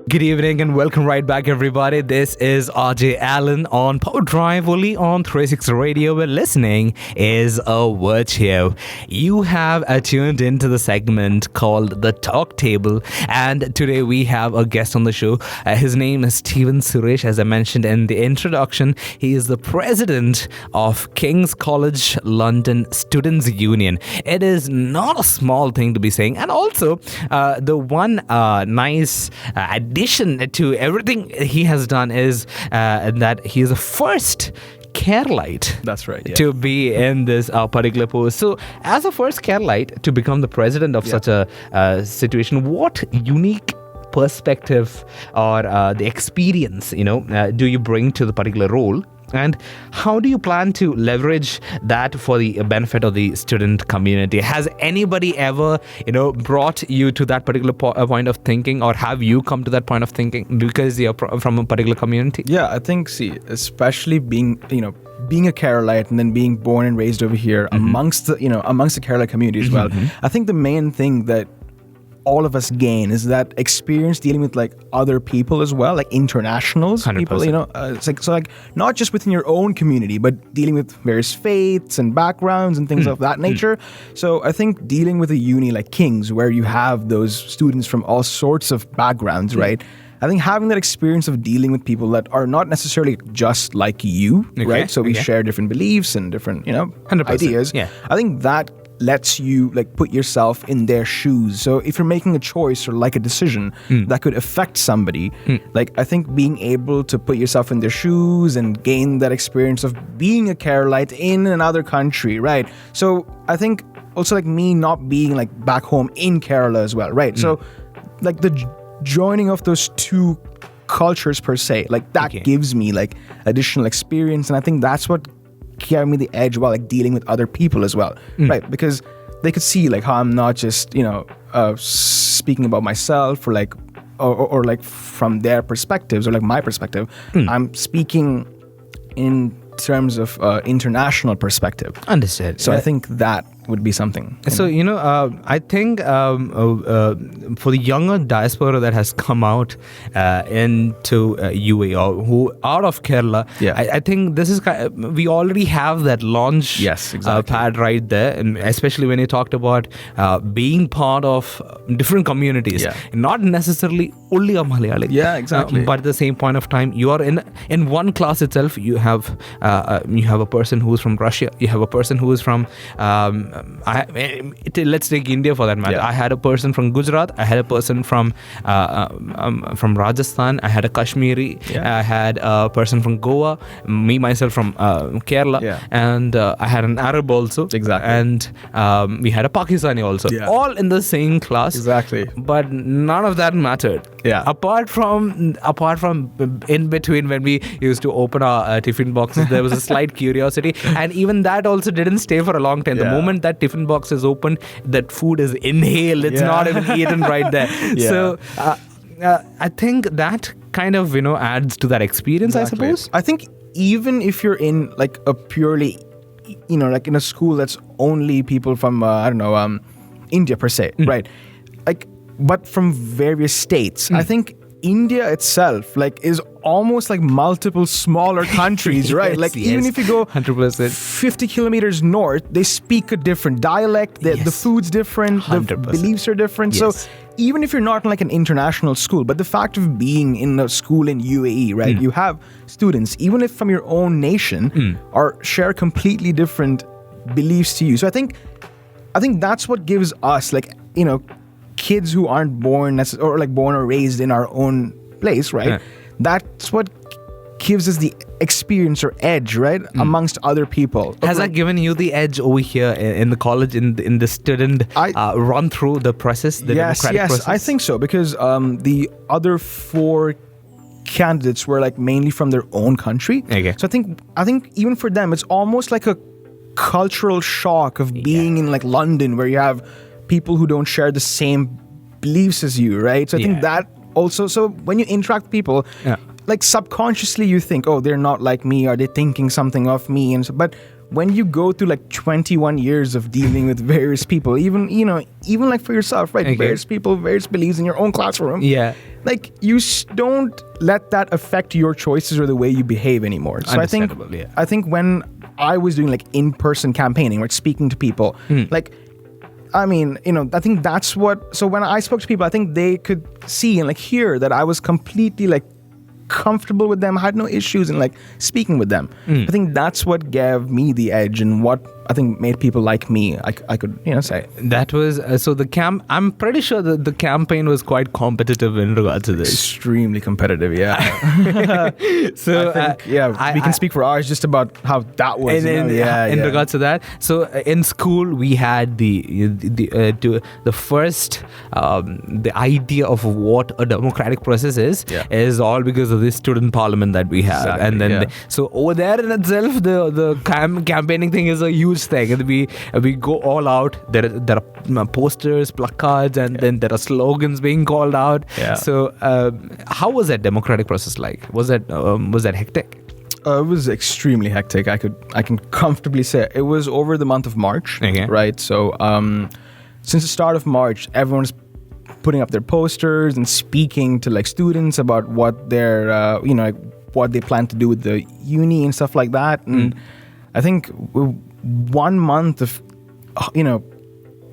Good evening and welcome right back, everybody. This is RJ Allen on Power Drive, only on 360 Radio, where listening is a virtue. You have tuned into the segment called The Talk Table, and today we have a guest on the show. His name is Suresh. As I mentioned in the introduction, he is the president of King's College London Students' Union. It is not a small thing to be saying, and also the one nice addition to everything he has done is that he is the first Keralite. That's right. Yeah. To be in this particular post. So, as a first Keralite to become the president of such a situation, what unique perspective or the experience, do you bring to the particular role? And how do you plan to leverage that for the benefit of the student community? Has anybody ever, brought you to that particular point of thinking, or have you come to that point of thinking because you're from a particular community? Yeah, I think, especially being a Keralite and then being born and raised over here amongst the Kerala community as well. I think the main thing that all of us gain is that experience dealing with like other people as well, like internationals, 100%. People, it's not just within your own community, but dealing with various faiths and backgrounds and things of that nature. So I think dealing with a uni like King's, where you have those students from all sorts of backgrounds, right? I think having that experience of dealing with people that are not necessarily just like you, right? So we share different beliefs and different, 100%. ideas. Yeah. I think that lets you put yourself in their shoes. So if you're making a choice or like a decision that could affect somebody, I think being able to put yourself in their shoes and gain that experience of being a Keralite in another country, right? So I think also me not being back home in Kerala as well, right? So the joining of those two cultures per se, that gives me additional experience, and I think that's what carry me the edge while dealing with other people as well, right? Because they could see how I'm not just speaking about myself or from their perspectives or my perspective. I'm speaking in terms of international perspective. Understood. So I think that would be something. So, I think for the younger diaspora that has come out into UAE or who out of Kerala, I think this is we already have that launch pad right there, and especially when you talked about being part of different communities, not necessarily only a Malayali. Yeah, exactly. But at the same point of time, you are in one class itself. You have a person who is from Russia. You have a person who is from let's take India for that matter. I had a person from Gujarat. I had a person from Rajasthan. I had a Kashmiri. I had a person from Goa. Me myself from Kerala, and I had an Arab also. Exactly. And we had a Pakistani also. All in the same class. Exactly. But none of that mattered. Apart from in between when we used to open our tiffin boxes, there was a slight curiosity, and even that also didn't stay for a long time. The moment that tiffin box is opened, that food is inhaled. It's not even eaten right there. So I think that kind of adds to that experience. Exactly. I suppose. I think even if you're in a purely in a school that's only people from India per se, right? But from various states, I think India itself is almost multiple smaller countries, right? Even if you go 100%. 50 kilometers north, they speak a different dialect. The food's different. 100%. The beliefs are different. So even if you're not in an international school, but the fact of being in a school in UAE, right? You have students, even if from your own nation, share completely different beliefs to you. So I think that's what gives us kids who aren't born or raised in our own place, right? That's what gives us the experience or edge, right, amongst other people. Has that given you the edge over here in the college, in the student run through the process, the democratic process? I think so, because the other four candidates were mainly from their own country. Okay. So I think even for them, it's almost like a cultural shock of being in London, where you have people who don't share the same beliefs as you, right? So I think that also, so when you interact with people, subconsciously you think, oh, they're not like me, are they thinking something of me? And so, but when you go through 21 years of dealing with various people, even for yourself, right? Okay. Various people, various beliefs in your own classroom. like don't let that affect your choices or the way you behave anymore. So I think when I was doing like in-person campaigning, right, speaking to people, like, I mean, I think that's what. So when I spoke to people, I think they could see and like hear that I was completely like comfortable with them. I had no issues in like speaking with them. I think that's what gave me the edge and what I think made people like me. I could say that was so the I'm pretty sure that the campaign was quite competitive in regard to this. Extremely competitive, yeah. So I think, we can speak for hours just about how that was. In regards to that, so in school we had the first the idea of what a democratic process is all because of this student parliament that we have, exactly, and then so over there in itself the campaigning thing is a huge thing, and we go all out. There are posters, placards, and then there are slogans being called out. So how was that democratic process like? Was that hectic? It was extremely hectic. I can comfortably say it was over the month of March, right? So since the start of March, everyone's putting up their posters and speaking to like students about what their like what they plan to do with the uni and stuff like that. And I think 1 month of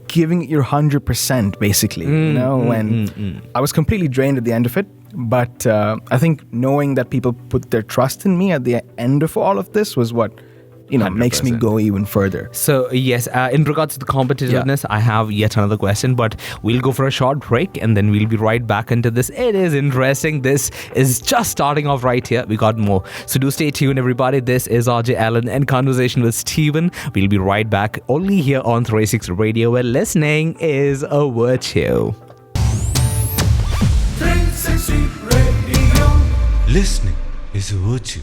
giving it your 100% basically, and I was completely drained at the end of it. But I think knowing that people put their trust in me at the end of all of this was what 100%. Makes me go even further. So yes, in regards to the competitiveness, I have yet another question, but we'll go for a short break and then we'll be right back into this. It is interesting. This is just starting off right here. We got more. So do stay tuned, everybody. This is RJ Allen in conversation with Steven. We'll be right back only here on 360 Radio, where listening is a virtue. 360 Radio. Listening is a virtue.